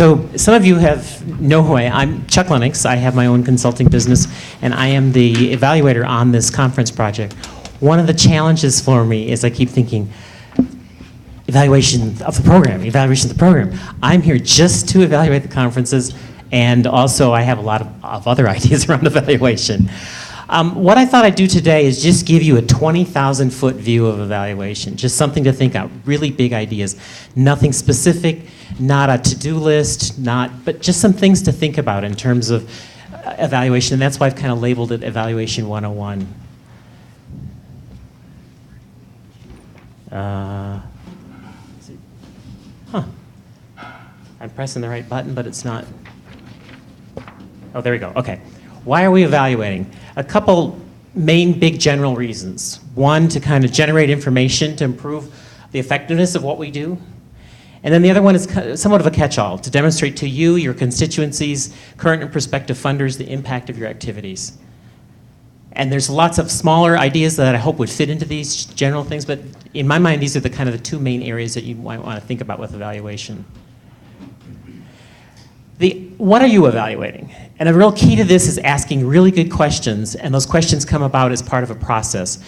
So some of you know who I'm Chuck Lennox. I have my own consulting business, and I am the evaluator on this conference project. One of the challenges for me is I keep thinking, evaluation of the program. I'm here just to evaluate the conferences, and also I have a lot of other ideas around evaluation. What I thought I'd do today is just give you a 20,000-foot view of evaluation, just something to think out, really big ideas. Nothing specific, not a to-do list, but just some things to think about in terms of evaluation, and that's why I've kind of labeled it Evaluation 101. I'm pressing the right button, but it's not. Oh, there we go. Okay. Why are we evaluating? A couple main big general reasons. One, to kind of generate information to improve the effectiveness of what we do. And then the other one is somewhat of a catch-all, to demonstrate to you, your constituencies, current and prospective funders, the impact of your activities. And there's lots of smaller ideas that I hope would fit into these general things, but in my mind, these are the kind of the two main areas that you might want to think about with evaluation. What are you evaluating? And a real key to this is asking really good questions, and those questions come about as part of a process.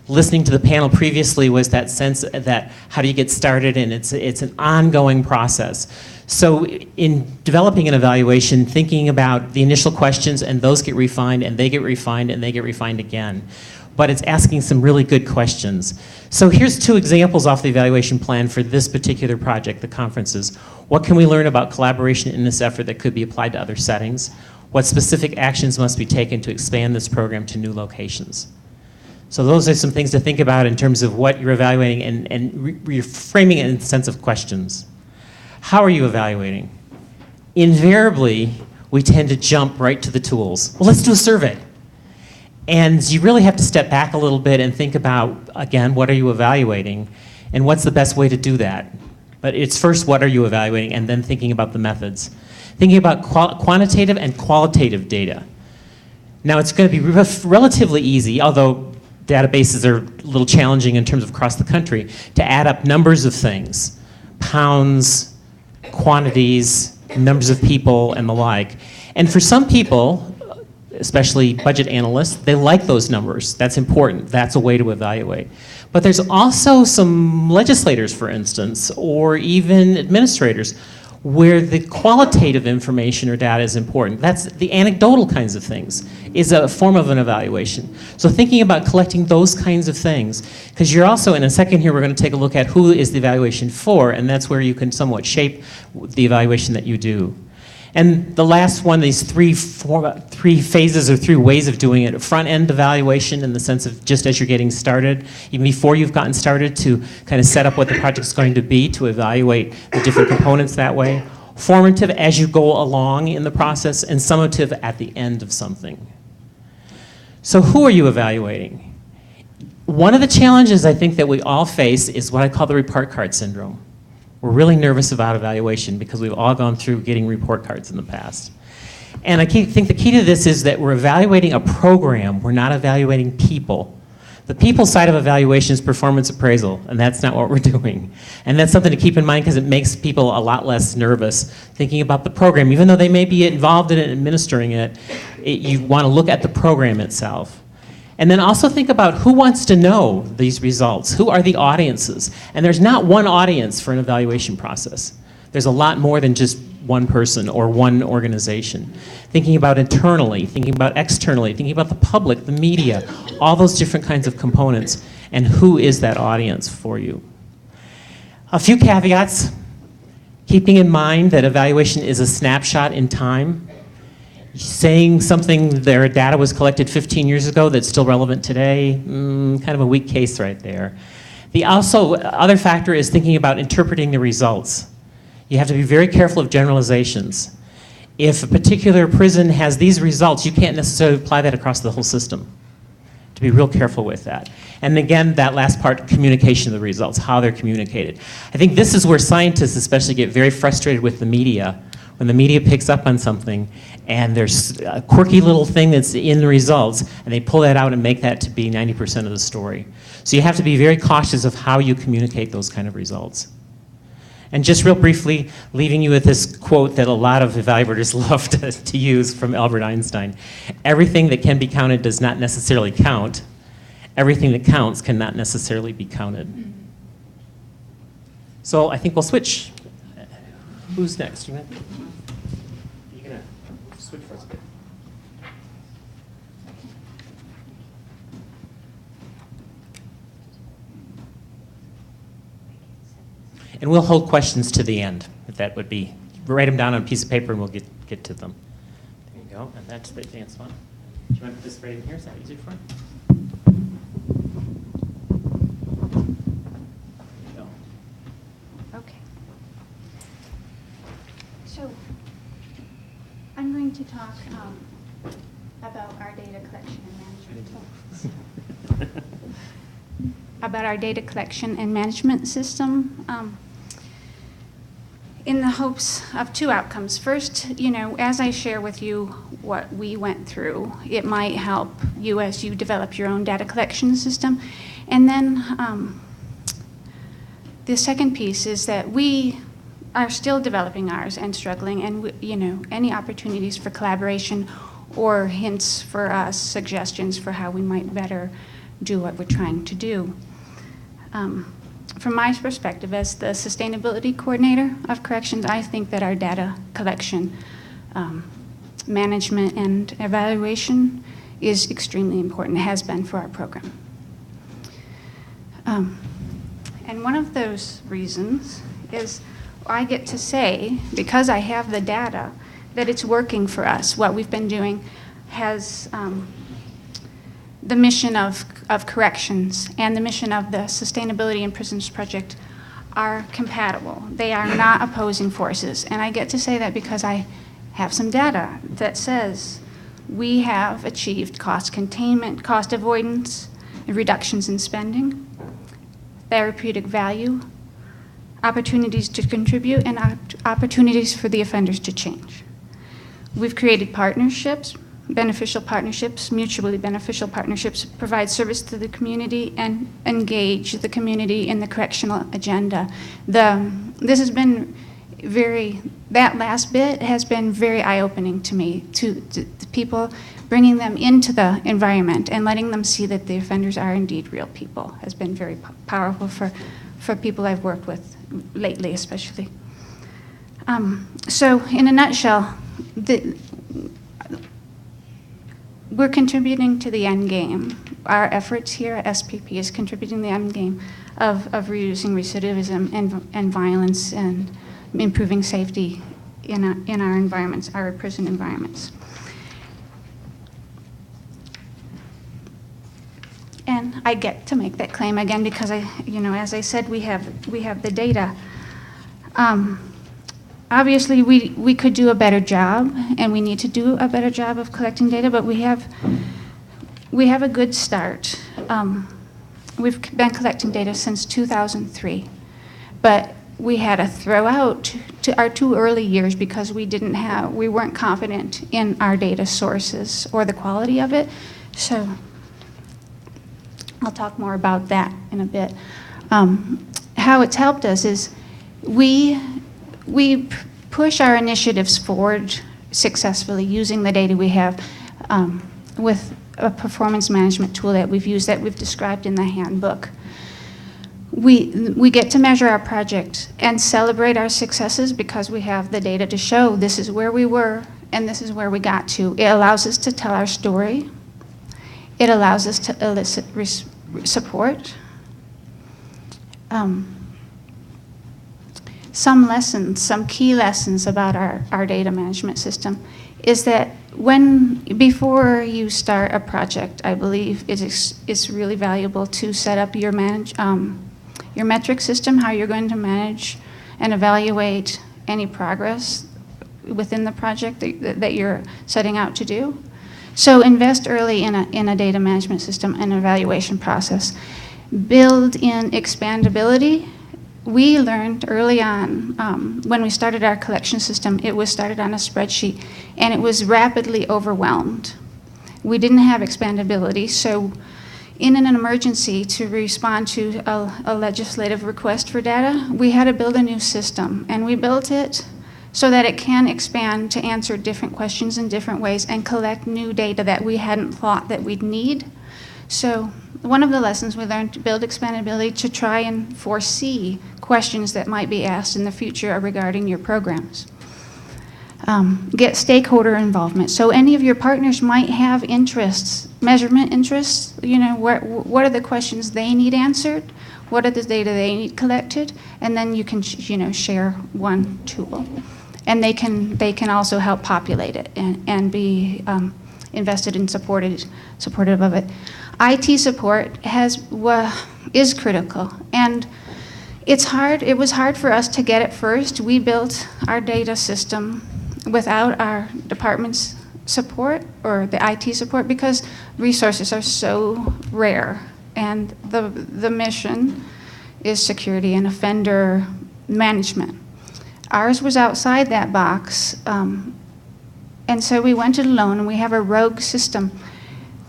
Listening to the panel previously was that sense that how do you get started, and it's an ongoing process. So in developing an evaluation, thinking about the initial questions, and those get refined, and they get refined, and they get refined again. But it's asking some really good questions. So here's two examples off the evaluation plan for this particular project, the conferences. What can we learn about collaboration in this effort that could be applied to other settings? What specific actions must be taken to expand this program to new locations? So those are some things to think about in terms of what you're evaluating and reframing it in the sense of questions. How are you evaluating? Invariably, we tend to jump right to the tools. Well, let's do a survey. And you really have to step back a little bit and think about, again, what are you evaluating, and what's the best way to do that? But it's first, what are you evaluating, and then thinking about the methods. Thinking about quantitative and qualitative data. Now, it's going to be relatively easy, although databases are a little challenging in terms of across the country, to add up numbers of things, pounds, quantities, numbers of people, and the like. And for some people, especially budget analysts, they like those numbers. That's important. That's a way to evaluate. But there's also some legislators, for instance, or even administrators, where the qualitative information or data is important. That's the anecdotal kinds of things, is a form of an evaluation. So thinking about collecting those kinds of things, because you're also, in a second here, we're going to take a look at who is the evaluation for, and that's where you can somewhat shape the evaluation that you do. And the last one, these three phases or three ways of doing it. Front-end evaluation in the sense of just as you're getting started, even before you've gotten started, to kind of set up what the project's going to be, to evaluate the different components that way. Formative as you go along in the process, and summative at the end of something. So who are you evaluating? One of the challenges I think that we all face is what I call the report card syndrome. We're really nervous about evaluation because we've all gone through getting report cards in the past. And I think the key to this is that we're evaluating a program, we're not evaluating people. The people side of evaluation is performance appraisal, and that's not what we're doing. And that's something to keep in mind because it makes people a lot less nervous thinking about the program. Even though they may be involved in it, administering it, you want to look at the program itself. And then also think about who wants to know these results. Who are the audiences? And there's not one audience for an evaluation process. There's a lot more than just one person or one organization. Thinking about internally, thinking about externally, thinking about the public, the media, all those different kinds of components, and who is that audience for you. A few caveats. Keeping in mind that evaluation is a snapshot in time. Saying something, their data was collected 15 years ago that's still relevant today, kind of a weak case right there. The other factor is thinking about interpreting the results. You have to be very careful of generalizations. If a particular prison has these results, you can't necessarily apply that across the whole system. To be real careful with that. And again, that last part, communication of the results, how they're communicated. I think this is where scientists especially get very frustrated with the media. When the media picks up on something and there's a quirky little thing that's in the results, and they pull that out and make that to be 90% of the story. So you have to be very cautious of how you communicate those kind of results. And just real briefly, leaving you with this quote that a lot of evaluators love to use from Albert Einstein. Everything that can be counted does not necessarily count. Everything that counts cannot necessarily be counted. So I think we'll switch. Who's next? You're gonna switch for us a bit. And we'll hold questions to the end, if that would be. Write them down on a piece of paper and we'll get to them. There you go, and that's the advanced one. Do you want to put this right in here? Is that easier for you? There you go. Okay. So I'm going to talk about our data collection and management. About our data collection and management system. In the hopes of two outcomes. First, as I share with you what we went through, it might help you as you develop your own data collection system. And then the second piece is that we are still developing ours and struggling, and any opportunities for collaboration or hints for us, suggestions for how we might better do what we're trying to do. From my perspective as the sustainability coordinator of corrections, I think that our data collection, management, and evaluation is extremely important. It has been for our program. And one of those reasons is I get to say, because I have the data, that it's working for us. What we've been doing has the mission of corrections and the mission of the Sustainability in Prisons Project are compatible. They are not opposing forces. And I get to say that because I have some data that says we have achieved cost containment, cost avoidance, reductions in spending, therapeutic value, opportunities to contribute, and opportunities for the offenders to change. We've created partnerships, beneficial partnerships, mutually beneficial partnerships, provide service to the community and engage the community in the correctional agenda. This has been that last bit has been very eye-opening to me, to the people, bringing them into the environment and letting them see that the offenders are indeed real people has been very powerful for people I've worked with lately, especially. So in a nutshell, we're contributing to the end game. Our efforts here at SPP is contributing to the end game of reducing recidivism and violence and improving safety in our environments, our prison environments. And I get to make that claim again because as I said, we have the data. Obviously, we could do a better job, and we need to do a better job of collecting data, but we have a good start. We've been collecting data since 2003, but we had to throw out to our 2 early years because we weren't confident in our data sources or the quality of it. So I'll talk more about that in a bit. How it's helped us is we push our initiatives forward successfully using the data we have with a performance management tool that we've used that we've described in the handbook. We get to measure our project and celebrate our successes because we have the data to show this is where we were and this is where we got to. It allows us to tell our story. It allows us to elicit support. Some key lessons about our data management system is that before you start a project, I believe it's really valuable to set up your metric system, how you're going to manage and evaluate any progress within the project that you're setting out to do. So invest early in a data management system and evaluation process. Build in expandability. We learned early on, when we started our collection system, it was started on a spreadsheet, and it was rapidly overwhelmed. We didn't have expandability, so in an emergency to respond to a legislative request for data, we had to build a new system. And we built it so that it can expand to answer different questions in different ways and collect new data that we hadn't thought that we'd need. So one of the lessons we learned to build expandability to try and foresee questions that might be asked in the future regarding your programs. Get stakeholder involvement. So any of your partners might have interests, measurement interests, what are the questions they need answered? What are the data they need collected? And then you can, share one tool. And they can also help populate it and be invested and supportive of it. IT support is critical. And it was hard for us to get it first. We built our data system without our department's support or the IT support because resources are so rare. And the mission is security and offender management. Ours was outside that box, and so we went it alone, and we have a rogue system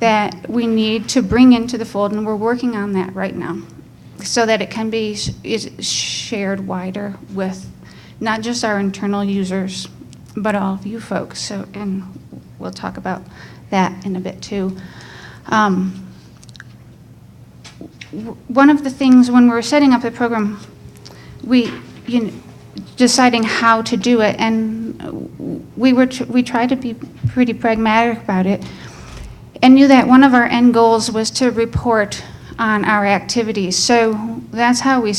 that we need to bring into the fold, and we're working on that right now so that it can be shared wider with not just our internal users, but all of you folks. So, and we'll talk about that in a bit too. One of the things when we were setting up the program, deciding how to do it, and we tried to be pretty pragmatic about it, and knew that one of our end goals was to report on our activities. So that's how we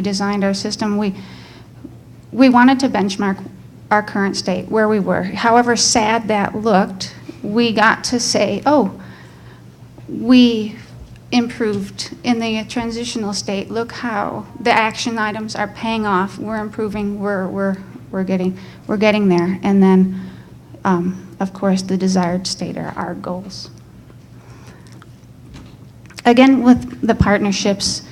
designed our system. We wanted to benchmark our current state, where we were. However sad that looked, we got to say, oh, we improved in the transitional state. Look how the action items are paying off. We're improving. We're getting there. And then, of course, the desired state are our goals. Again, with the partnerships,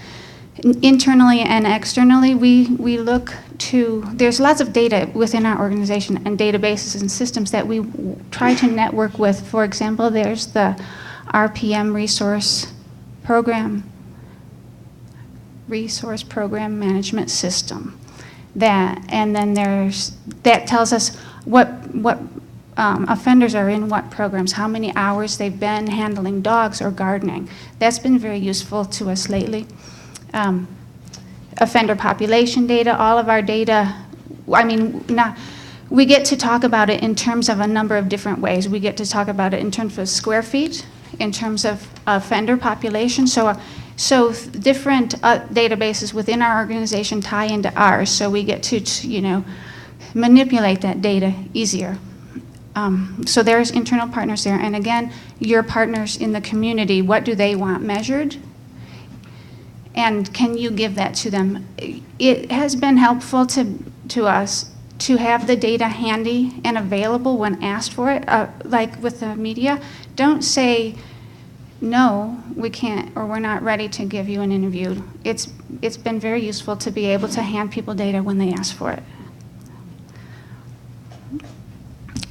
internally and externally, we look to, there's lots of data within our organization and databases and systems that we try to network with. For example, there's the RPM Resource Program Management System. And then that tells us what offenders are in what programs, how many hours they've been handling dogs or gardening. That's been very useful to us lately. Offender population data, all of our data, we get to talk about it in terms of a number of different ways. We get to talk about it in terms of square feet, in terms of offender population. So different databases within our organization tie into ours, so we get to manipulate that data easier. So there's internal partners there. And again, your partners in the community, what do they want measured? And can you give that to them? It has been helpful to us to have the data handy and available when asked for it. Like with the media, don't say, no, we can't, or we're not ready to give you an interview. It's been very useful to be able to hand people data when they ask for it.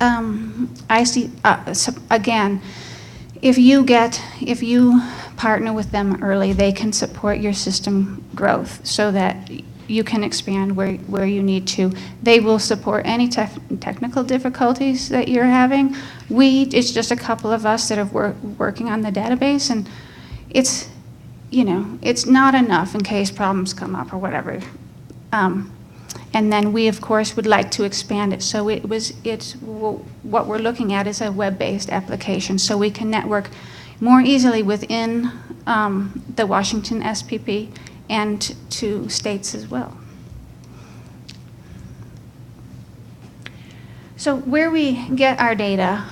I see, so again, if you partner with them early, they can support your system growth so that you can expand where you need to. They will support any technical difficulties that you're having. It's just a couple of us that are working on the database, and it's not enough in case problems come up or whatever. And then we, of course, would like to expand it. So what we're looking at is a web-based application, so we can network more easily within the Washington SPP and to states as well. So where we get our data,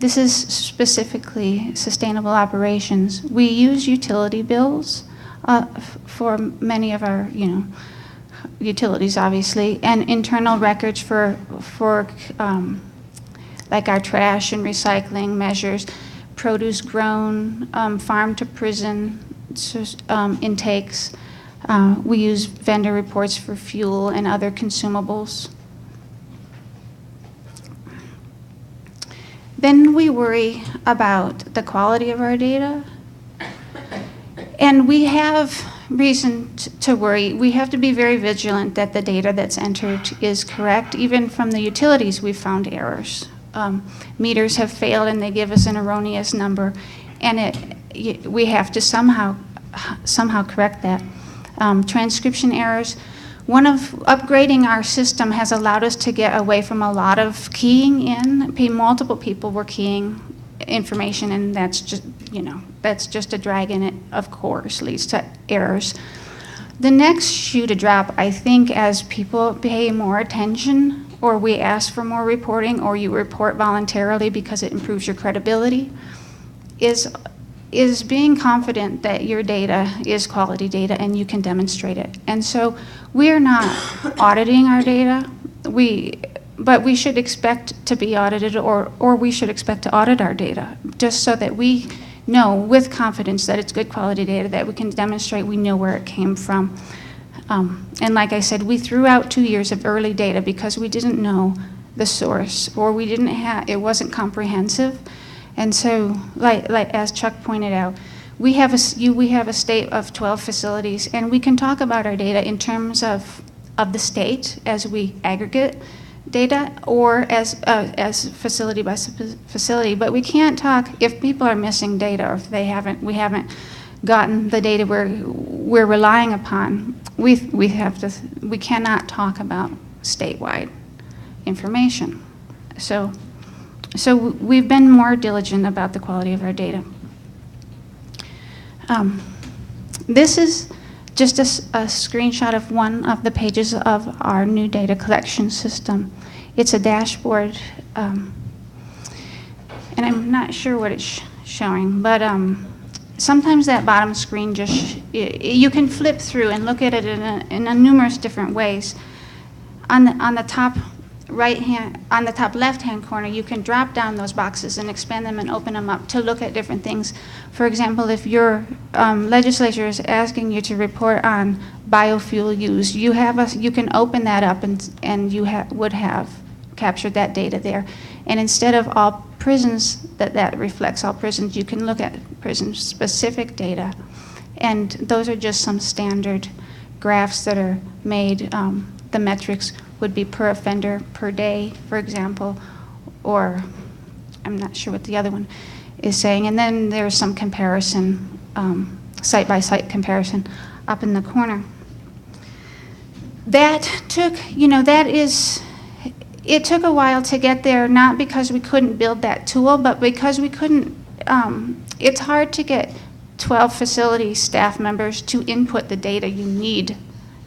this is specifically sustainable operations. We use utility bills for many of our, utilities, obviously, and internal records for like our trash and recycling measures, produce grown, farm to prison intakes. We use vendor reports for fuel and other consumables. then we worry about the quality of our data. And we have reason to worry. We have to be very vigilant that the data that's entered is correct. Even from the utilities, we've found errors. Meters have failed and they give us an erroneous number, and we have to somehow correct that. Transcription errors. One of upgrading our system has allowed us to get away from a lot of keying in. Multiple people were keying information, and that's just a drag, and it, of course, leads to errors. The next shoe to drop, I think, as people pay more attention, or we ask for more reporting, or you report voluntarily because it improves your credibility, is being confident that your data is quality data and you can demonstrate it. And so we are not auditing our data, but we should expect to be audited, or we should expect to audit our data, just so that we know with confidence that it's good quality data, that we can demonstrate we know where it came from. And like I said, we threw out 2 years of early data because we didn't know the source, or we didn't have, it wasn't comprehensive. And so, like as Chuck pointed out, we have a state of 12 facilities, and we can talk about our data in terms of the state as we aggregate data, or as facility by facility. But we can't talk if people are missing data, or if we haven't gotten the data we're relying upon. We cannot talk about statewide information. So we've been more diligent about the quality of our data. This is just a screenshot of one of the pages of our new data collection system. It's a dashboard, and I'm not sure what it's showing, but sometimes that bottom screen you can flip through and look at it in numerous different ways. On the top left-hand corner, you can drop down those boxes and expand them and open them up to look at different things. For example, if your legislature is asking you to report on biofuel use, you can open that up, and you would have captured that data there. And instead of all prisons, that reflects all prisons, you can look at prison-specific data. And those are just some standard graphs that are made. The metrics would be per offender per day, for example, or I'm not sure what the other one is saying. And then there's some comparison, site-by-site comparison up in the corner. It took a while to get there, not because we couldn't build that tool, but because we couldn't, it's hard to get 12 facility staff members to input the data you need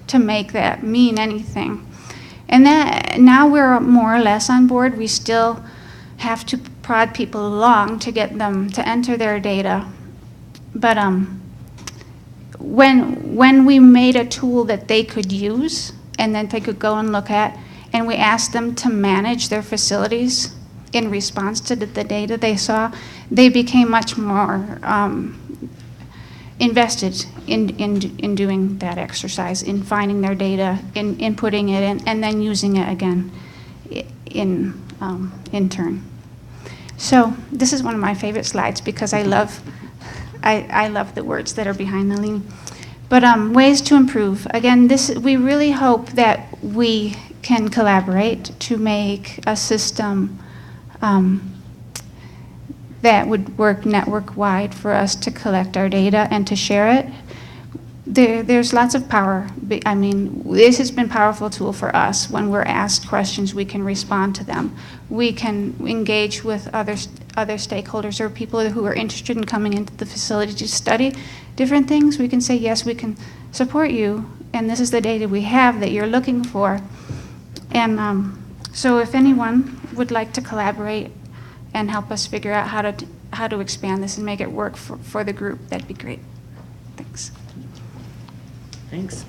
to make that mean anything. And that now we're more or less on board. We still have to prod people along to get them to enter their data. But when we made a tool that they could use and then they could go and look at, and we asked them to manage their facilities in response to the data they saw, they became much more invested in doing that exercise, in finding their data, in inputting it in, and then using it again in turn. So this is one of my favorite slides because I love the words that are behind the lean. But ways to improve. Again, we really hope that we can collaborate to make a system that would work network-wide for us to collect our data and to share it. There's lots of power. I mean, this has been a powerful tool for us. When we're asked questions, we can respond to them. We can engage with other stakeholders or people who are interested in coming into the facility to study different things. We can say, yes, we can support you, and this is the data we have that you're looking for. And so if anyone would like to collaborate and help us figure out how to expand this and make it work for the group, that'd be great. Thanks. Thanks.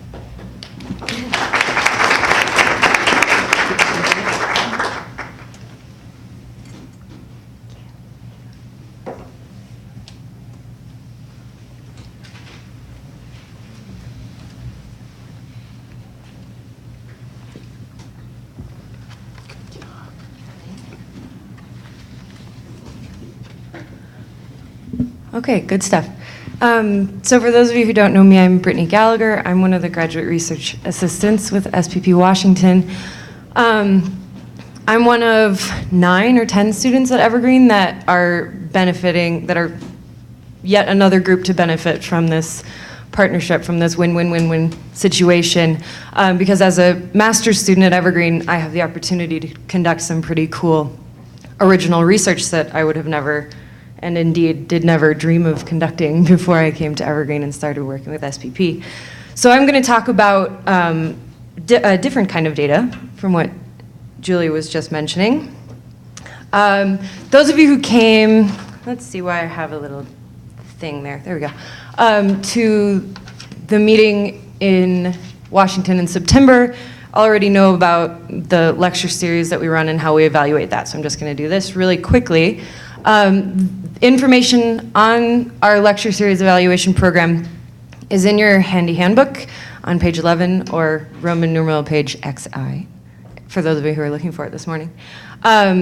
Okay, good stuff. So for those of you who don't know me, I'm Brittany Gallagher. I'm one of the graduate research assistants with SPP Washington. I'm one of 9 or 10 students at Evergreen that are benefiting, that are yet another group to benefit from this partnership, from this win-win-win-win situation. Because as a master's student at Evergreen, I have the opportunity to conduct some pretty cool original research that I would have never, and indeed did never dream of conducting before I came to Evergreen and started working with SPP. So I'm going to talk about a different kind of data from what Julie was just mentioning. Those of you who came, let's see why I have a little thing there. There we go. To the meeting in Washington in September, already know about the lecture series that we run and how we evaluate that. So I'm just going to do this really quickly. Information on our lecture series evaluation program is in your handy handbook on page 11 or Roman numeral page XI, for those of you who are looking for it this morning.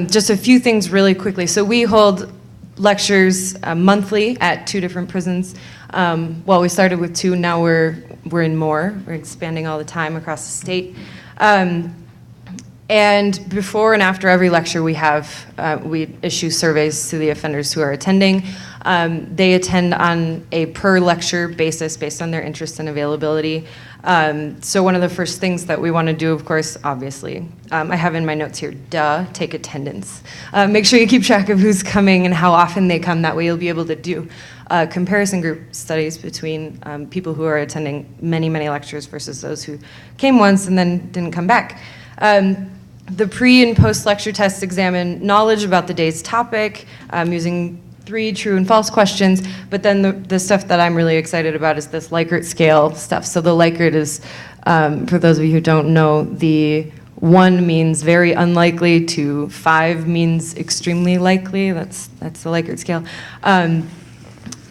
Just a few things really quickly. So we hold lectures monthly at 2 different prisons. Well, we started with 2, now we're in more. We're expanding all the time across the state. And before and after every lecture we issue surveys to the offenders who are attending. They attend on a per lecture basis based on their interest and availability. So one of the first things that we want to do, of course, obviously, I have in my notes here, take attendance. Make sure you keep track of who's coming and how often they come. That way you'll be able to do comparison group studies between people who are attending many, many lectures versus those who came once and then didn't come back. The pre and post lecture tests examine knowledge about the day's topic using 3 true and false questions, but then the stuff that I'm really excited about is this Likert scale stuff. So the Likert is, for those of you who don't know, the 1 means very unlikely to 5 means extremely likely. That's the Likert scale.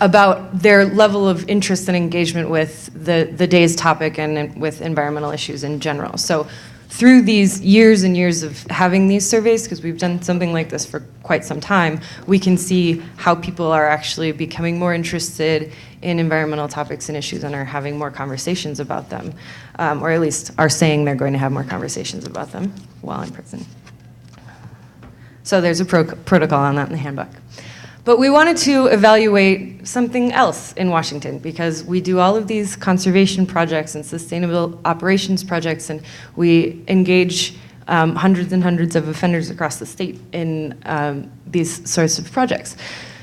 About their level of interest and engagement with the day's topic and with environmental issues in general. So through these years and years of having these surveys, because we've done something like this for quite some time, we can see how people are actually becoming more interested in environmental topics and issues and are having more conversations about them, or at least are saying they're going to have more conversations about them while in prison. So there's a protocol on that in the handbook. But we wanted to evaluate something else in Washington because we do all of these conservation projects and sustainable operations projects, and we engage hundreds and hundreds of offenders across the state in these sorts of projects.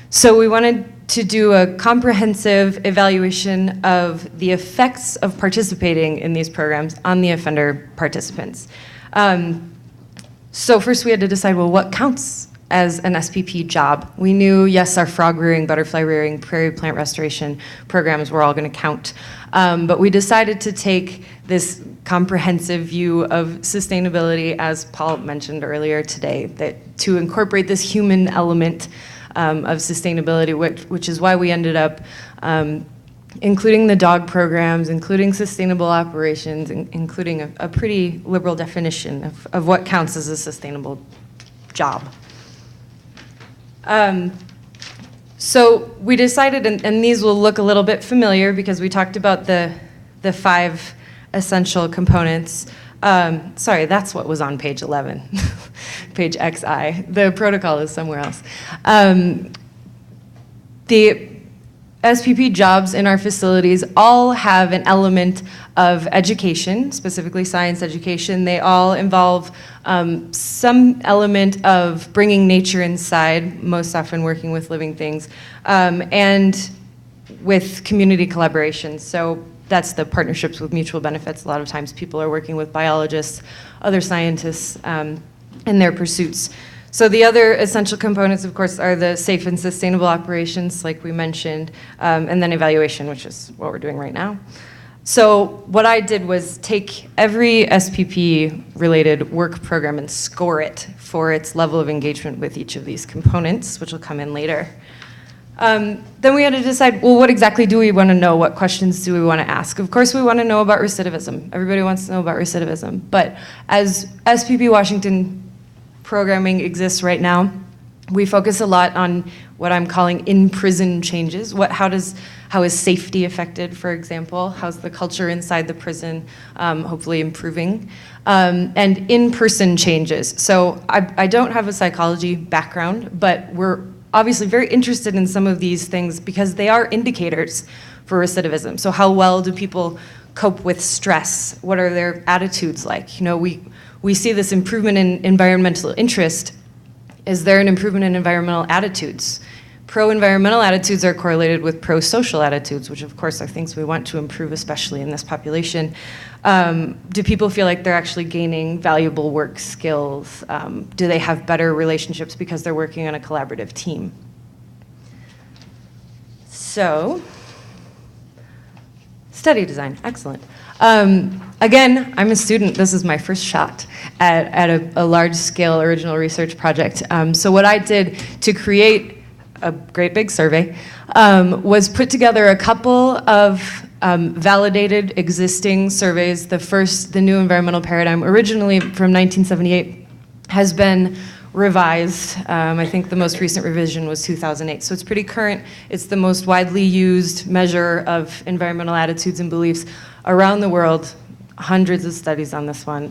So we wanted to do a comprehensive evaluation of the effects of participating in these programs on the offender participants. So first we had to decide, well, what counts as an SPP job? We knew, yes, our frog rearing, butterfly rearing, prairie plant restoration programs were all going to count. But we decided to take this comprehensive view of sustainability, as Paul mentioned earlier today, that to incorporate this human element of sustainability, which is why we ended up including the dog programs, including sustainable operations, including a pretty liberal definition of what counts as a sustainable job. So we decided, and these will look a little bit familiar because we talked about the 5 essential components. Sorry, that's what was on page 11, page XI. The protocol is somewhere else. The SPP jobs in our facilities all have an element of education, specifically science education. They all involve some element of bringing nature inside, most often working with living things, and with community collaboration. So that's the partnerships with mutual benefits. A lot of times people are working with biologists, other scientists in their pursuits. So the other essential components, of course, are the safe and sustainable operations, like we mentioned, and then evaluation, which is what we're doing right now. So what I did was take every SPP-related work program and score it for its level of engagement with each of these components, which will come in later. Then we had to decide, well, what exactly do we want to know? What questions do we want to ask? Of course, we want to know about recidivism. Everybody wants to know about recidivism. But as SPP Washington programming exists right now, we focus a lot on what I'm calling in-prison changes. How is safety affected, for example? How's the culture inside the prison hopefully improving? And in-person changes. So I don't have a psychology background, but we're obviously very interested in some of these things because they are indicators for recidivism. So how well do people cope with stress? What are their attitudes like? You know, we see this improvement in environmental interest. Is there an improvement in environmental attitudes? Pro-environmental attitudes are correlated with pro-social attitudes, which of course are things we want to improve, especially in this population. Do people feel like they're actually gaining valuable work skills? Do they have better relationships because they're working on a collaborative team? So, study design, excellent. Again, I'm a student. This is my first shot at a large-scale original research project. So what I did to create a great big survey was put together a couple of validated existing surveys. The new environmental paradigm, originally from 1978, has been revised. I think the most recent revision was 2008, so it's pretty current. It's the most widely used measure of environmental attitudes and beliefs around the world. Hundreds of studies on this one,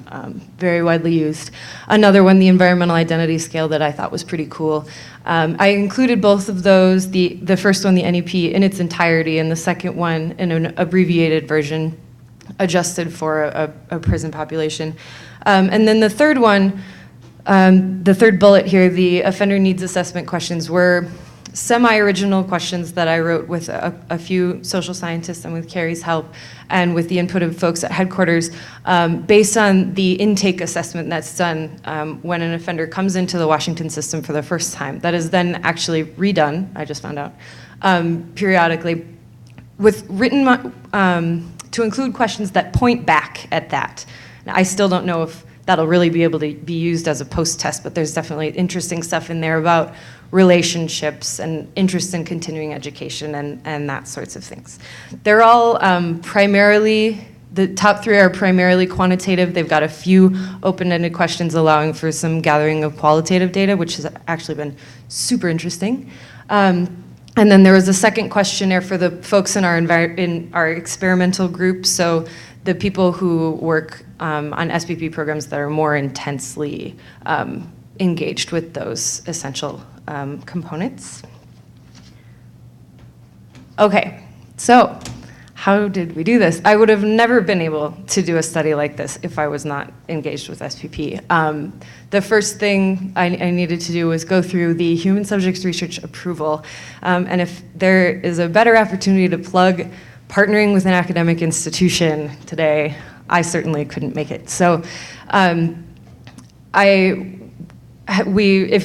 very widely used. Another one, the Environmental Identity Scale, that I thought was pretty cool. I included both of those, the first one, the NEP, in its entirety, and the second one in an abbreviated version, adjusted for a prison population. And then the third one, the third bullet here, the offender needs assessment questions, were semi-original questions that I wrote with a few social scientists and with Carrie's help and with the input of folks at headquarters, based on the intake assessment that's done when an offender comes into the Washington system for the first time. That is then actually redone, I just found out, periodically, with written, to include questions that point back at that. Now, I still don't know if that'll really be able to be used as a post-test, but there's definitely interesting stuff in there about relationships and interest in continuing education and that sorts of things. They're all primarily, the top three are primarily quantitative. They've got a few open-ended questions allowing for some gathering of qualitative data, which has actually been super interesting. And then there was a second questionnaire for the folks in our experimental group, so the people who work on SPP programs that are more intensely engaged with those essential components. Okay, so how did we do this? I would have never been able to do a study like this if I was not engaged with SPP. The first thing I needed to do was go through the human subjects research approval. And if there is a better opportunity to plug partnering with an academic institution today, I certainly couldn't make it. So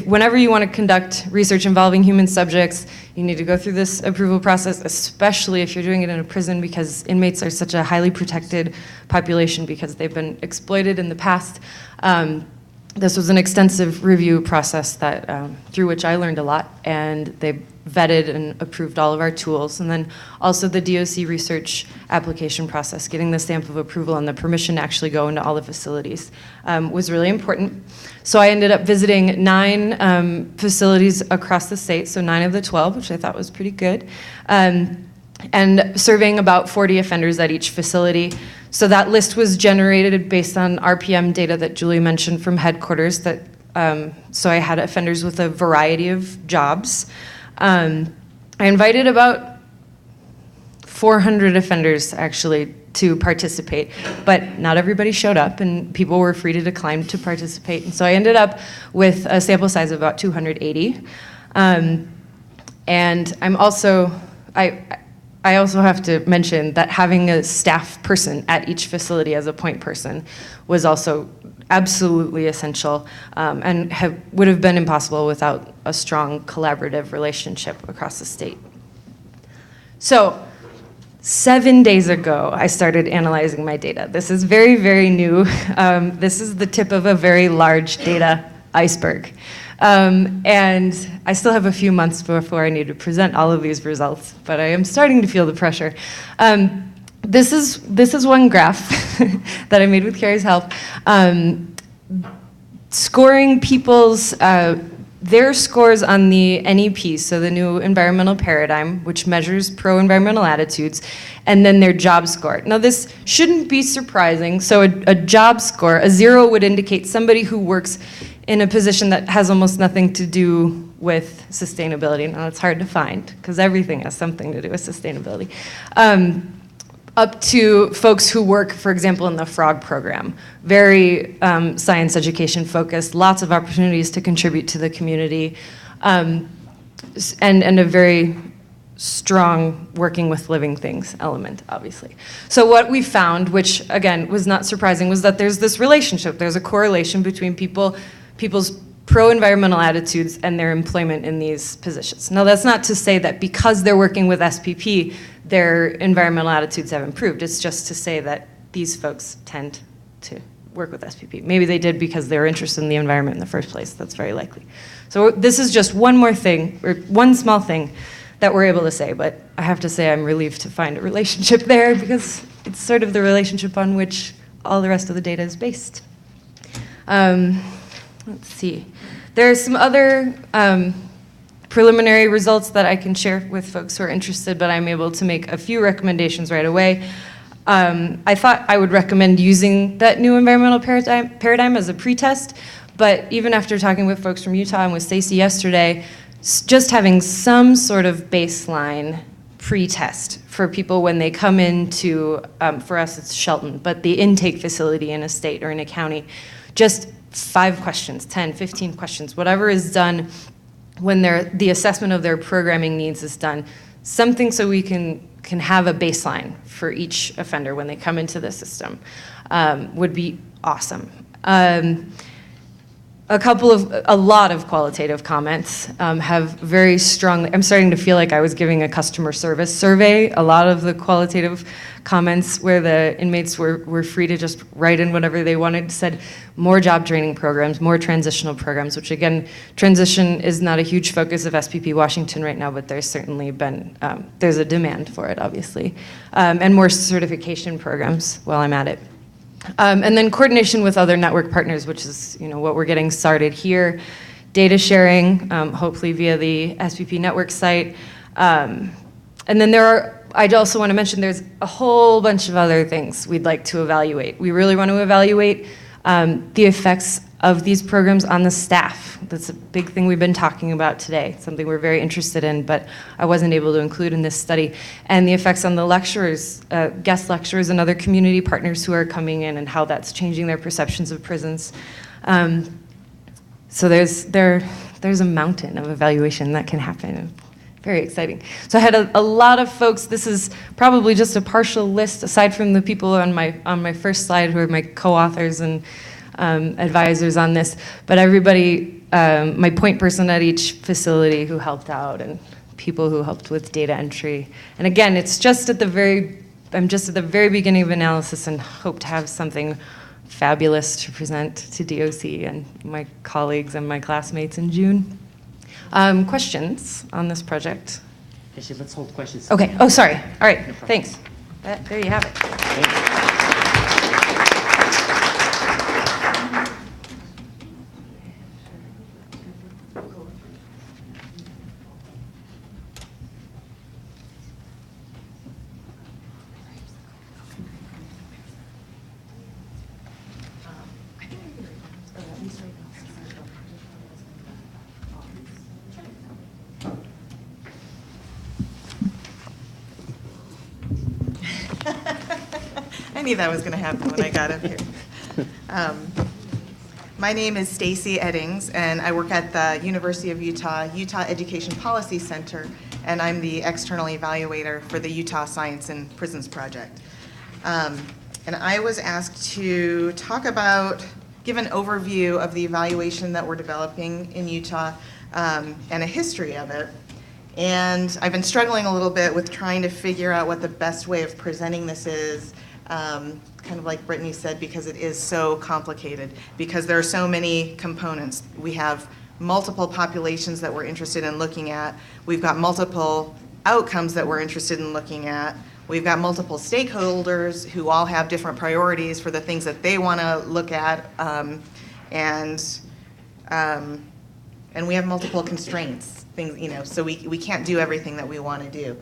whenever you want to conduct research involving human subjects, you need to go through this approval process, especially if you're doing it in a prison, because inmates are such a highly protected population because they've been exploited in the past. This was an extensive review process that through which I learned a lot, and they vetted and approved all of our tools. And then also the DOC research application process, getting the stamp of approval and the permission to actually go into all the facilities was really important. So I ended up visiting 9 facilities across the state, so 9 of the 12, which I thought was pretty good, and surveying about 40 offenders at each facility. So that list was generated based on RPM data that Julie mentioned from headquarters. So I had offenders with a variety of jobs. I invited about 400 offenders actually to participate, but not everybody showed up and people were free to decline to participate. And so I ended up with a sample size of about 280. And I also have to mention that having a staff person at each facility as a point person was also absolutely essential, and would have been impossible without a strong collaborative relationship across the state. So 7 days ago, I started analyzing my data. This is very, very new. This is the tip of a very large data iceberg. And I still have a few months before I need to present all of these results, but I am starting to feel the pressure. This is one graph that I made with Carrie's help, scoring people's their scores on the NEP, so the new environmental paradigm, which measures pro-environmental attitudes, and then their job score. Now, this shouldn't be surprising. So a job score, a 0 would indicate somebody who works in a position that has almost nothing to do with sustainability. Now, it's hard to find, because everything has something to do with sustainability. Up to folks who work, for example, in the FROG program. Very science education focused, lots of opportunities to contribute to the community, and a very strong working with living things element, obviously. So what we found, which again was not surprising, was that there's this relationship, there's a correlation between people's pro-environmental attitudes and their employment in these positions. Now, that's not to say that because they're working with SPP, their environmental attitudes have improved. It's just to say that these folks tend to work with SPP. Maybe they did because they were interested in the environment in the first place. That's very likely. So this is just one more thing, or one small thing that we're able to say, but I have to say I'm relieved to find a relationship there, because it's sort of the relationship on which all the rest of the data is based. Let's see. There are some other preliminary results that I can share with folks who are interested, but I'm able to make a few recommendations right away. I thought I would recommend using that new environmental paradigm as a pretest, but even after talking with folks from Utah and with Stacy yesterday, just having some sort of baseline pretest for people when they come into, for us it's Shelton, but the intake facility in a state or in a county, just 5 questions, 10, 15 questions, whatever is done when the assessment of their programming needs is done, something so we can have a baseline for each offender when they come into the system would be awesome. A lot of qualitative comments have very strongly, I'm starting to feel like I was giving a customer service survey. A lot of the qualitative comments where the inmates were free to just write in whatever they wanted said more job training programs, more transitional programs, which again, transition is not a huge focus of SPP Washington right now, but there's certainly been, there's a demand for it, obviously. And more certification programs while I'm at it. And then coordination with other network partners, which is what we're getting started here. Data sharing, hopefully via the SPP network site. And then I also want to mention there's a whole bunch of other things we'd like to evaluate. We really want to evaluate the effects of these programs on the staff. That's a big thing we've been talking about today, something we're very interested in, but I wasn't able to include in this study. And the effects on the lecturers, guest lecturers, and other community partners who are coming in, and how that's changing their perceptions of prisons. So there's a mountain of evaluation that can happen. Very exciting. So I had a lot of folks. This is probably just a partial list, aside from the people on my first slide who are my co-authors and advisors on this, but everybody, my point person at each facility who helped out, and people who helped with data entry. And again, I'm just at the very beginning of analysis, and hope to have something fabulous to present to DOC and my colleagues and my classmates in June. Questions on this project? Actually, let's hold questions. Okay. Oh, sorry. All right. Thanks. There you have it. I knew that was going to happen when I got up here. My name is Stacy Eddings, and I work at the University of Utah Education Policy Center, and I'm the external evaluator for the Utah Science in Prisons Project. And I was asked to give an overview of the evaluation that we're developing in Utah, and a history of it. And I've been struggling a little bit with trying to figure out what the best way of presenting this is, kind of like Brittany said, because it is so complicated, because there are so many components. We have multiple populations that we're interested in looking at. We've got multiple outcomes that we're interested in looking at. We've got multiple stakeholders who all have different priorities for the things that they want to look at. and we have multiple constraints, things, you know, so we can't do everything that we want to do.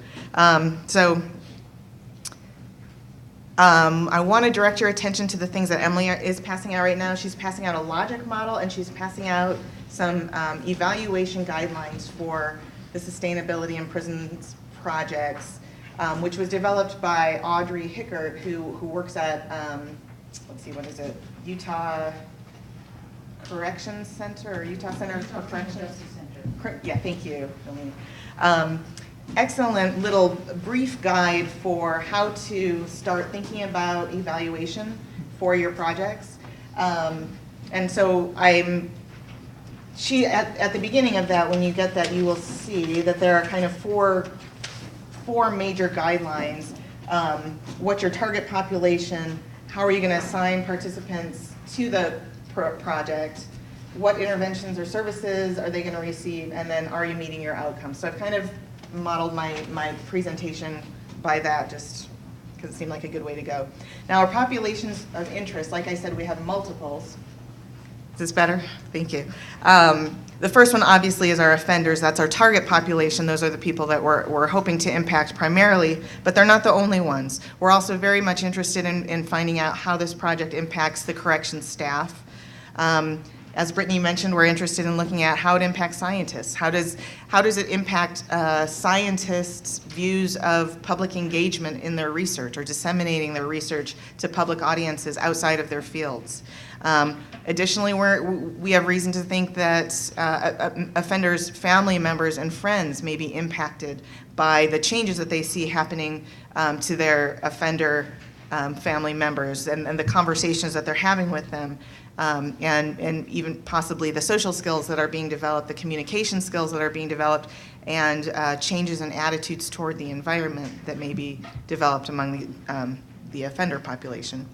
I want to direct your attention to the things that Emily is passing out right now. She's passing out a logic model, and she's passing out some evaluation guidelines for the sustainability in prisons projects, which was developed by Audrey Hickert, who works at, let's see, what is it, Utah Corrections Center, or Utah Center of Corrections? Yeah, thank you, Elaine. Excellent little brief guide for how to start thinking about evaluation for your projects. And so at the beginning of that, when you get that, you will see that there are kind of four major guidelines. What's your target population? How are you going to assign participants to the project? What interventions or services are they going to receive? And then, are you meeting your outcomes? So I've kind of modeled my presentation by that, just because it seemed like a good way to go. Now, our populations of interest, like I said, we have multiples. Is this better? Thank you. The first one, obviously, is our offenders. That's our target population. Those are the people that we're hoping to impact primarily, but they're not the only ones. We're also very much interested in finding out how this project impacts the corrections staff. As Brittany mentioned, we're interested in looking at how it impacts scientists. How does it impact scientists' views of public engagement in their research or disseminating their research to public audiences outside of their fields? Additionally, we have reason to think that offenders' family members and friends may be impacted by the changes that they see happening to their offender family members and the conversations that they're having with them. And even possibly the social skills that are being developed, the communication skills that are being developed, and changes in attitudes toward the environment that may be developed among the offender population.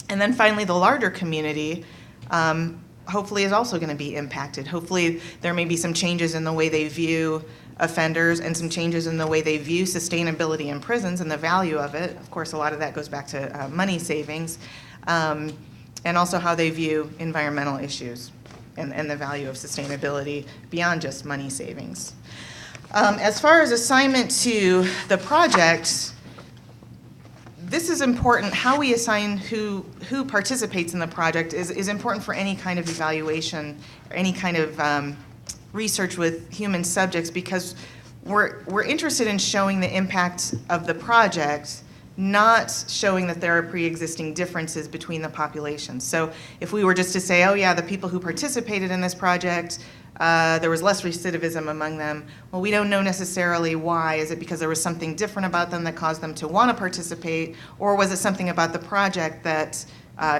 And then finally, the larger community hopefully is also going to be impacted. Hopefully there may be some changes in the way they view offenders and some changes in the way they view sustainability in prisons and the value of it. Of course, a lot of that goes back to money savings. And also how they view environmental issues and the value of sustainability beyond just money savings. As far as assignment to the project, this is important. How we assign who participates in the project is important for any kind of evaluation, or any kind of research with human subjects, because we're interested in showing the impact of the project, not showing that there are pre-existing differences between the populations. So if we were just to say, oh yeah, the people who participated in this project, there was less recidivism among them, well, we don't know necessarily why. Is it because there was something different about them that caused them to want to participate, or was it something about the project that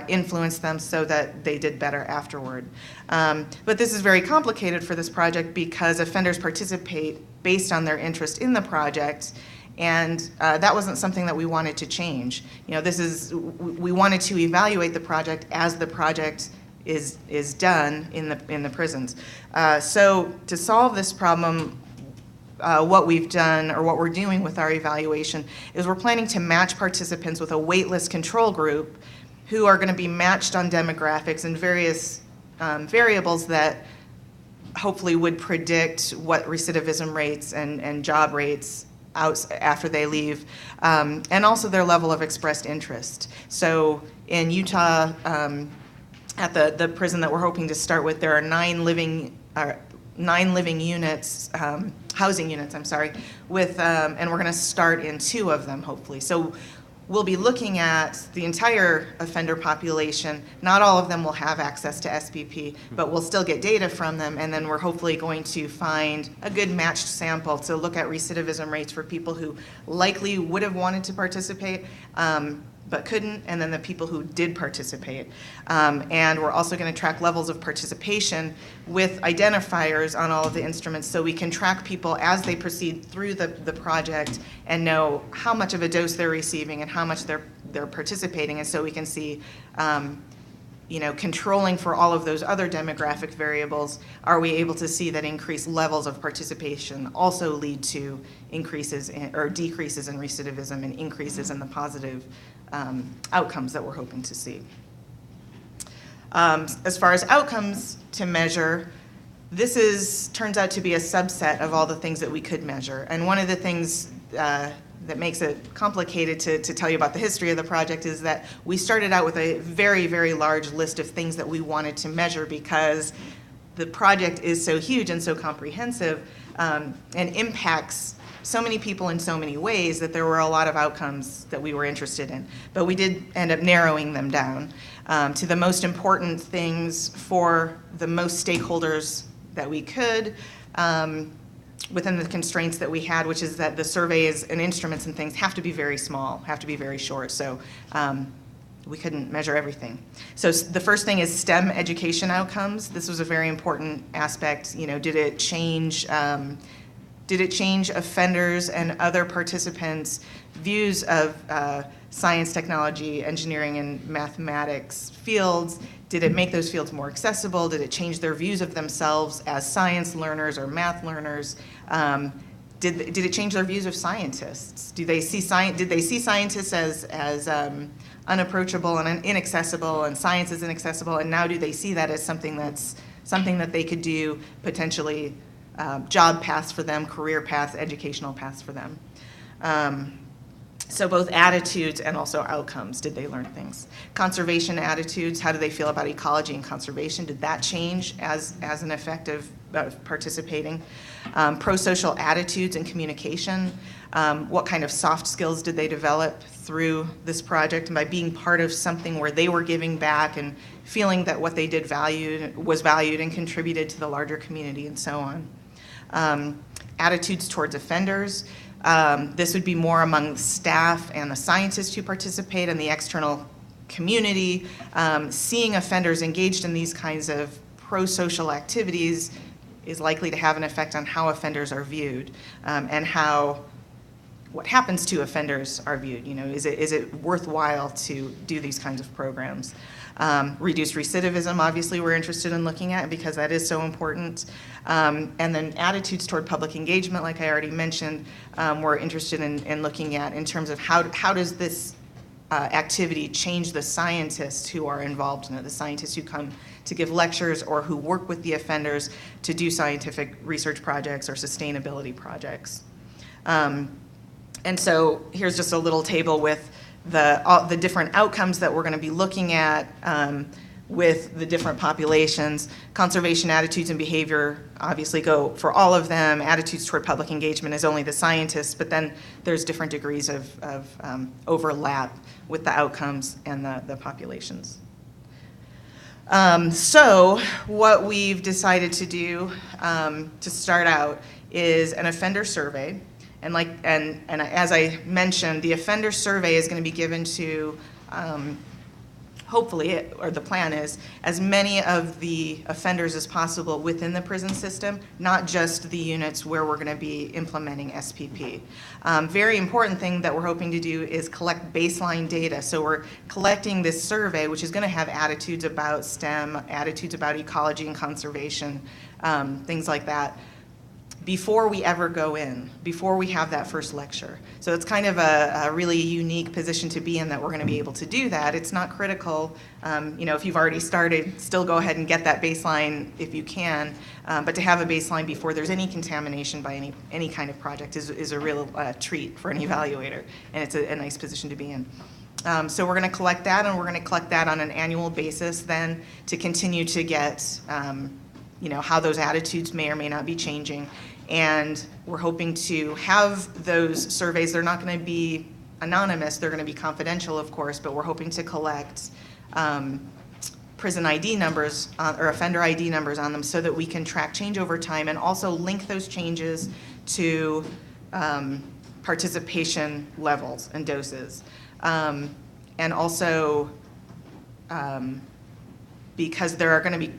influenced them so that they did better afterward? But this is very complicated for this project because offenders participate based on their interest in the project. And that wasn't something that we wanted to change. You know, we wanted to evaluate the project as the project is done in the prisons. So to solve this problem, what we've done, or what we're doing with our evaluation, is we're planning to match participants with a waitlist control group who are going to be matched on demographics and various variables that hopefully would predict what recidivism rates and job rates out after they leave, and also their level of expressed interest. So in Utah, at the prison that we're hoping to start with, there are 9 living units, housing units, I'm sorry, with, and we're going to start in 2 of them, hopefully. So we'll be looking at the entire offender population. Not all of them will have access to SPP, but we'll still get data from them, and then we're hopefully going to find a good matched sample to look at recidivism rates for people who likely would have wanted to participate, but couldn't, and then the people who did participate. And we're also going to track levels of participation with identifiers on all of the instruments, so we can track people as they proceed through the project and know how much of a dose they're receiving and how much they're participating, and so we can see, you know, controlling for all of those other demographic variables, are we able to see that increased levels of participation also lead to increases or decreases in recidivism and increases in the positive outcomes that we're hoping to see. As far as outcomes to measure, turns out to be a subset of all the things that we could measure. And one of the things that makes it complicated to tell you about the history of the project is that we started out with a very, very large list of things that we wanted to measure because the project is so huge and so comprehensive and impacts so many people in so many ways that there were a lot of outcomes that we were interested in. But we did end up narrowing them down to the most important things for the most stakeholders that we could within the constraints that we had, which is that the surveys and instruments and things have to be very small, have to be very short. So we couldn't measure everything. So the first thing is STEM education outcomes. This was a very important aspect. You know, did it change offenders and other participants' views of science, technology, engineering, and mathematics fields? Did it make those fields more accessible? Did it change their views of themselves as science learners or math learners? Did it change their views of scientists? Did they see scientists as unapproachable and inaccessible, and science is inaccessible? And now do they see that as something that they could do potentially? Job paths for them, career paths, educational paths for them. So both attitudes and also outcomes, did they learn things? Conservation attitudes, how do they feel about ecology and conservation? Did that change as an effect of participating? Pro-social attitudes and communication, what kind of soft skills did they develop through this project? And by being part of something where they were giving back and feeling that what they did was valued and contributed to the larger community and so on. Attitudes towards offenders. This would be more among staff and the scientists who participate and the external community. Seeing offenders engaged in these kinds of pro-social activities is likely to have an effect on how offenders are viewed and what happens to offenders are viewed. You know, is it worthwhile to do these kinds of programs? Reduced recidivism, obviously, we're interested in looking at because that is so important. And then attitudes toward public engagement, like I already mentioned, we're interested in looking at in terms of how does this activity change the scientists who are involved in it, the scientists who come to give lectures or who work with the offenders to do scientific research projects or sustainability projects. And so here's just a little table with the different outcomes that we're going to be looking at with the different populations. Conservation attitudes and behavior obviously go for all of them. Attitudes toward public engagement is only the scientists, but then there's different degrees of overlap with the outcomes and the populations. So what we've decided to do to start out is an offender survey. And as I mentioned, the offender survey is going to be given to, hopefully, or the plan is, as many of the offenders as possible within the prison system, not just the units where we're going to be implementing SPP. Very important thing that we're hoping to do is collect baseline data. So we're collecting this survey, which is going to have attitudes about STEM, attitudes about ecology and conservation, things like that, before we ever go in, before we have that first lecture. So it's kind of a really unique position to be in that we're going to be able to do that. It's not critical. You know, if you've already started, still go ahead and get that baseline if you can. But to have a baseline before there's any contamination by any kind of project is a real treat for an evaluator, and it's a nice position to be in. So we're going to collect that, and we're going to collect that on an annual basis then to continue to get you know, how those attitudes may or may not be changing. And we're hoping to have those surveys. They're not going to be anonymous. They're going to be confidential, of course, but we're hoping to collect prison ID numbers or offender ID numbers on them so that we can track change over time and also link those changes to participation levels and doses. And also, because there are going to be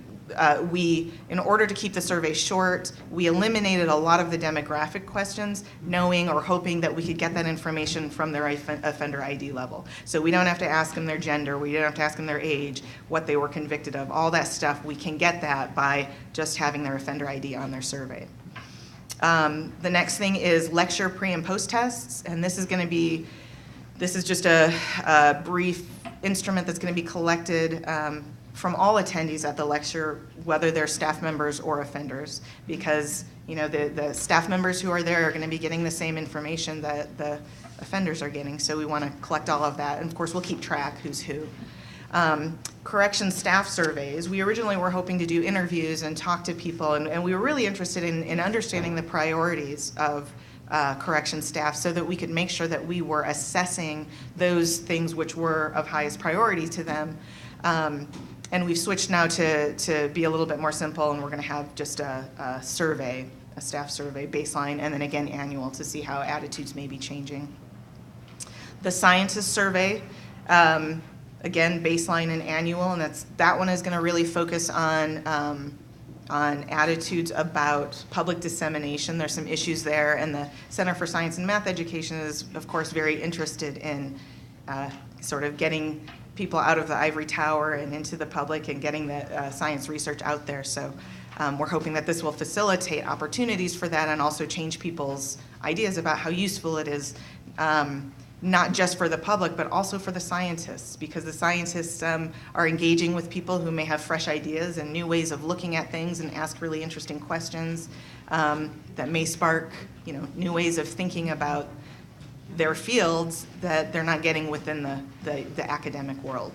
in order to keep the survey short, we eliminated a lot of the demographic questions, knowing or hoping that we could get that information from their offender ID level. So we don't have to ask them their gender, we don't have to ask them their age, what they were convicted of, all that stuff. We can get that by just having their offender ID on their survey. The next thing is lecture pre and post tests, and this is just a brief instrument that's going to be collected from all attendees at the lecture, whether they're staff members or offenders, because the staff members who are there are going to be getting the same information that the offenders are getting. So we want to collect all of that, and of course we'll keep track who's who. Corrections staff surveys. We originally were hoping to do interviews and talk to people, and we were really interested in understanding the priorities of correction staff so that we could make sure that we were assessing those things which were of highest priority to them. And we've switched now to be a little bit more simple, and we're going to have just a survey, a staff survey baseline, and then again annual to see how attitudes may be changing. The scientist survey, again, baseline and annual, and that one is going to really focus on attitudes about public dissemination. There's some issues there, and the Center for Science and Math Education is, of course, very interested in sort of getting people out of the ivory tower and into the public and getting the science research out there. So we're hoping that this will facilitate opportunities for that and also change people's ideas about how useful it is, not just for the public, but also for the scientists, because the scientists are engaging with people who may have fresh ideas and new ways of looking at things and ask really interesting questions that may spark, new ways of thinking about their fields that they're not getting within the academic world.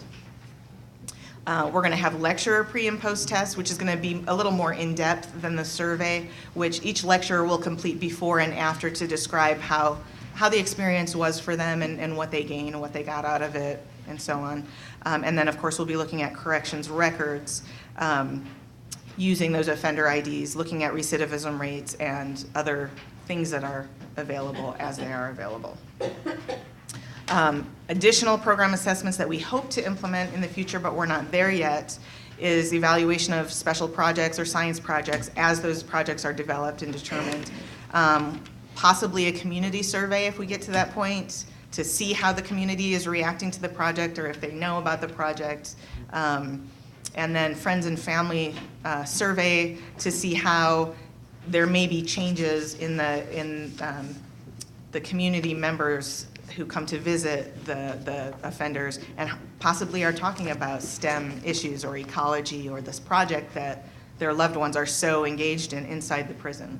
We're going to have lecturer pre and post tests, which is going to be a little more in-depth than the survey, which each lecturer will complete before and after to describe how the experience was for them and what they gained and what they got out of it and so on. And then, of course, we'll be looking at corrections records, using those offender IDs, looking at recidivism rates and other things that are available as they are available. Additional program assessments that we hope to implement in the future, but we're not there yet, is evaluation of special projects or science projects as those projects are developed and determined. Possibly a community survey if we get to that point, to see how the community is reacting to the project or if they know about the project. And then friends and family survey to see how there may be changes in the community members who come to visit the offenders and possibly are talking about STEM issues or ecology or this project that their loved ones are so engaged in inside the prison.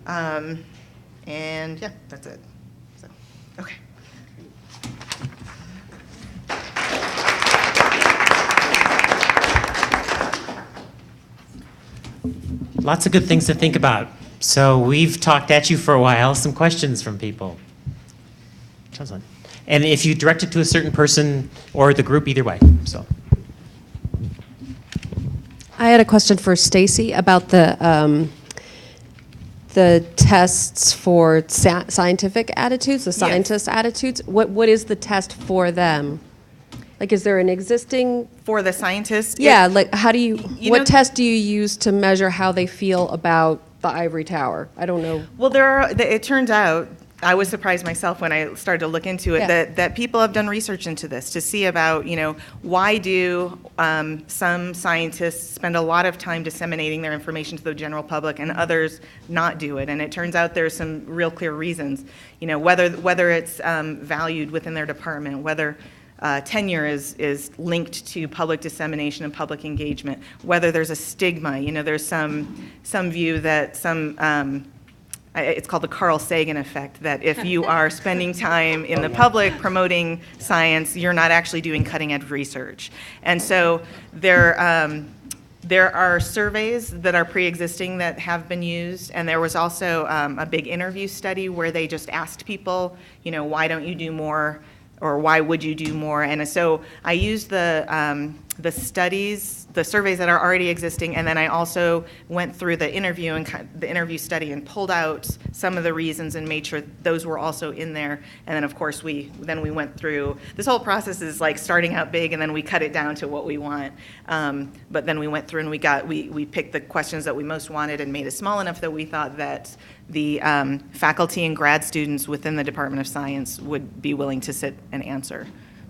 And yeah, that's it. So, okay. Lots of good things to think about. So we've talked at you for a while. Some questions from people. And if you direct it to a certain person or the group, either way. So. I had a question for Stacy about the tests for scientific attitudes, the scientist attitudes. What is the test for them? Like, is there an existing? For the scientists? Yeah, like how do what test do you use to measure how they feel about the ivory tower? I don't know. Well, it turns out, I was surprised myself when I started to look into it, that people have done research into this to see about, why do some scientists spend a lot of time disseminating their information to the general public and others not do it. And it turns out there's some real clear reasons, whether it's valued within their department, whether tenure is linked to public dissemination and public engagement, whether there's a stigma. There's some view that it's called the Carl Sagan effect, that if you are spending time in the public promoting science, you're not actually doing cutting-edge research. And so there are surveys that are pre-existing that have been used, and there was also a big interview study where they just asked people, why don't you do more, or why would you do more? And so I used the studies, the surveys that are already existing, and then I also went through the interview study and pulled out some of the reasons and made sure those were also in there. And then, of course, we went through, this whole process is like starting out big and then we cut it down to what we want. But then we went through and we picked the questions that we most wanted and made it small enough that we thought that the faculty and grad students within the Department of Science would be willing to sit and answer.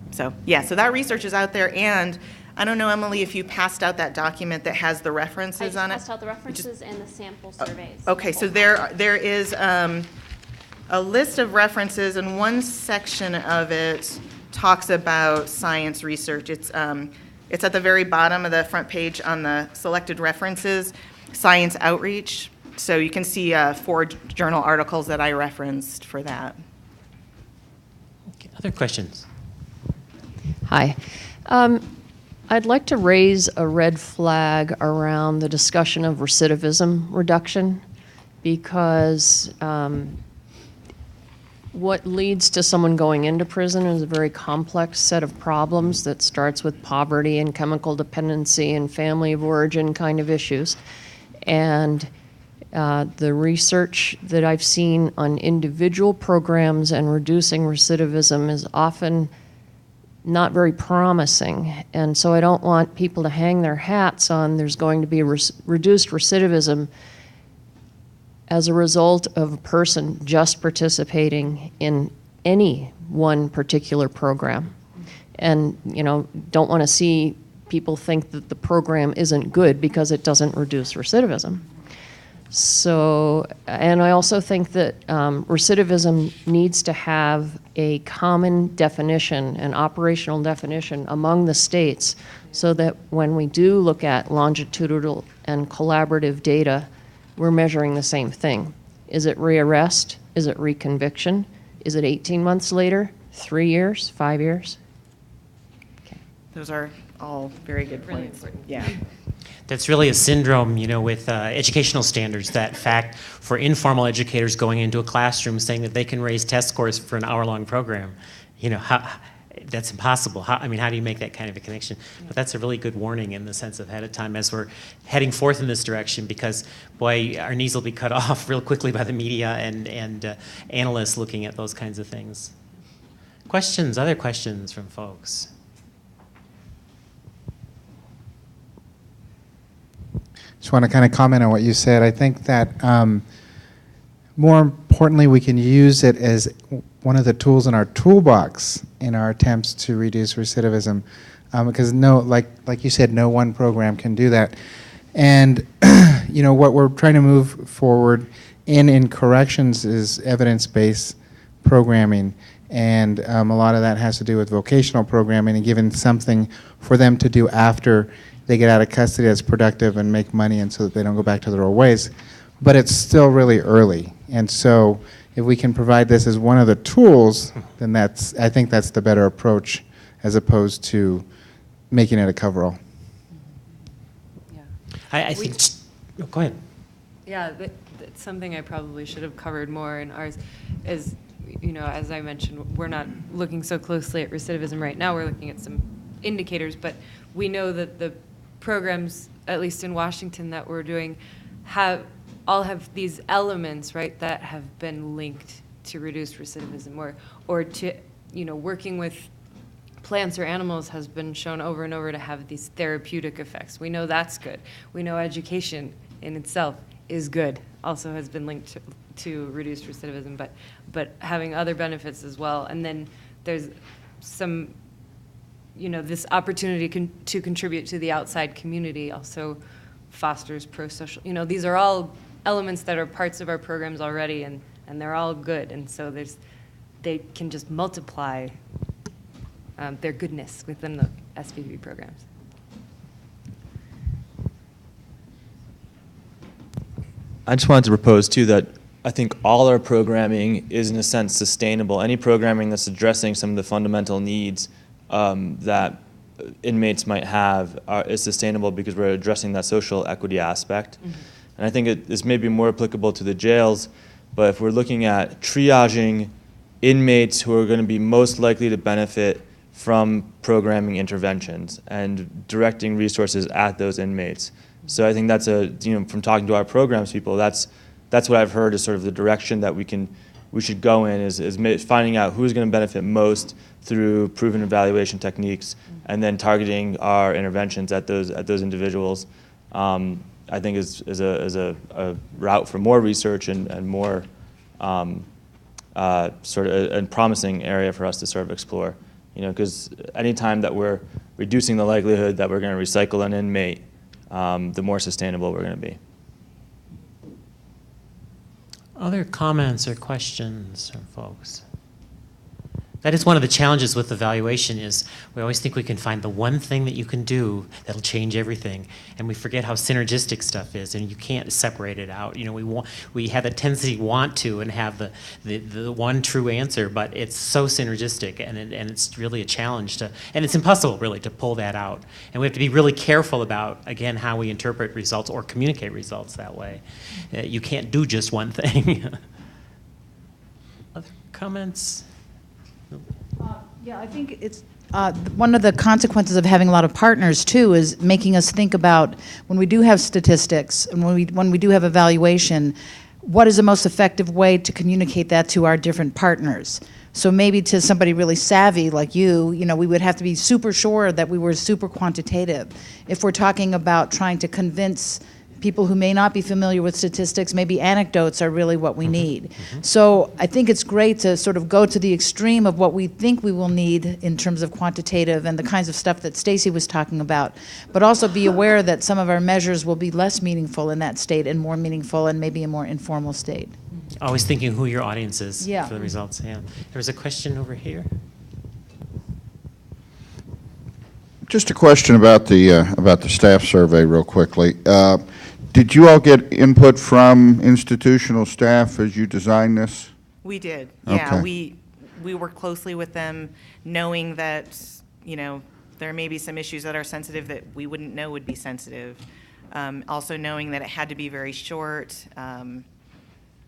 So yeah, so that research is out there, and I don't know, Emily, if you passed out that document that has the references on it? I just passed out the references and the sample surveys. Okay, so there is a list of references, and one section of it talks about science research. It's It's at the very bottom of the front page on the selected references, science outreach. So you can see 4 journal articles that I referenced for that. Okay, other questions? Hi. I'd like to raise a red flag around the discussion of recidivism reduction because what leads to someone going into prison is a very complex set of problems that starts with poverty and chemical dependency and family of origin kind of issues. And the research that I've seen on individual programs and reducing recidivism is often not very promising. And so I don't want people to hang their hats on there's going to be reduced recidivism as a result of a person just participating in any one particular program. And, you know, don't want to see people think that the program isn't good because it doesn't reduce recidivism. So, and I also think that recidivism needs to have a common definition, an operational definition among the states, so that when we do look at longitudinal and collaborative data, we're measuring the same thing. Is it rearrest? Is it reconviction? Is it 18 months later? 3 years? 5 years? Okay. Those are all very good points. Yeah. That's really a syndrome, you know, with educational standards, that fact for informal educators going into a classroom saying that they can raise test scores for an hour-long program. You know, that's impossible. How do you make that kind of a connection? But that's a really good warning in the sense of ahead of time as we're heading forth in this direction, because, boy, our knees will be cut off real quickly by the media and analysts looking at those kinds of things. Questions, other questions from folks? Just want to kind of comment on what you said. I think that more importantly, we can use it as one of the tools in our toolbox in our attempts to reduce recidivism, because like you said, no one program can do that. And you know what we're trying to move forward in corrections is evidence-based programming, and a lot of that has to do with vocational programming and giving something for them to do after they get out of custody that's productive and make money, and so that they don't go back to their old ways. But it's still really early, and so if we can provide this as one of the tools, then I think that's the better approach, as opposed to making it a coverall. Yeah. I think, oh, go ahead. Yeah, that's something I probably should have covered more in ours is, you know, as I mentioned, we're not looking so closely at recidivism right now. We're looking at some indicators, but we know that the programs, at least in Washington, that we're doing all have these elements, right, that have been linked to reduced recidivism, or to, you know, working with plants or animals has been shown over and over to have these therapeutic effects. We know that's good. We know education in itself is good, also has been linked to reduced recidivism, but having other benefits as well. And then there's some, you know, this opportunity to contribute to the outside community also fosters pro-social. You know, these are all elements that are parts of our programs already, and they're all good. And so they can just multiply their goodness within the SPP programs. I just wanted to propose, too, that I think all our programming is, in a sense, sustainable. Any programming that's addressing some of the fundamental needs that inmates might have is sustainable because we're addressing that social equity aspect. Mm-hmm. And I think it is maybe more applicable to the jails, but if we're looking at triaging inmates who are going to be most likely to benefit from programming interventions and directing resources at those inmates. So I think that's from talking to our programs people, that's what I've heard is sort of the direction that we should go in is finding out who's going to benefit most through proven evaluation techniques, and then targeting our interventions at those individuals. I think is a route for more research and more sort of a promising area for us to sort of explore. You know, because any time that we're reducing the likelihood that we're going to recycle an inmate, the more sustainable we're going to be. Other comments or questions from folks? That is one of the challenges with evaluation is we always think we can find the one thing that you can do that'll change everything, and we forget how synergistic stuff is, and you can't separate it out. You know, we have a tendency to want to and have the one true answer, but it's so synergistic, and it's really a challenge to, and it's impossible really to pull that out. And we have to be really careful about, again, how we interpret results or communicate results that way. You can't do just one thing. Other comments? Yeah, I think it's one of the consequences of having a lot of partners too is making us think about when we do have statistics and when we do have evaluation, what is the most effective way to communicate that to our different partners? So maybe to somebody really savvy like you know, we would have to be super sure that we were super quantitative. If we're talking about trying to convince people who may not be familiar with statistics, maybe anecdotes are really what we need. So I think it's great to sort of go to the extreme of what we think we will need in terms of quantitative and the kinds of stuff that Stacy was talking about, but also be aware that some of our measures will be less meaningful in that state and more meaningful and maybe a more informal state. Always thinking who your audience is Yeah. for the results. Yeah. There was a question over here. Just a question about the staff survey real quickly. Did you all get input from institutional staff as you designed this? We did, yeah. Okay. We work closely with them, knowing that, you know, there may be some issues that are sensitive that we wouldn't know would be sensitive. Also knowing that it had to be very short,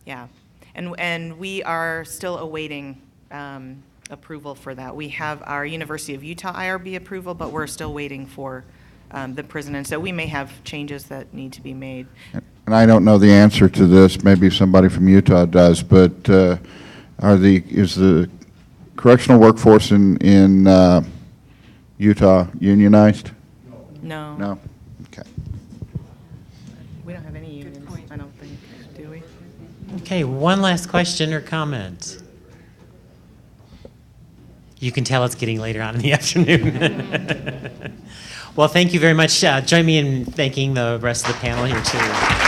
yeah. And we are still awaiting approval for that. We have our University of Utah IRB approval, but we're still waiting for the prison, and so we may have changes that need to be made. And I don't know the answer to this, maybe somebody from Utah does, but is the correctional workforce in Utah unionized? No. No? Okay. We don't have any unions, I don't think, do we? Okay, one last question or comment. You can tell it's getting later on in the afternoon. Well, thank you very much. Join me in thanking the rest of the panel here, too.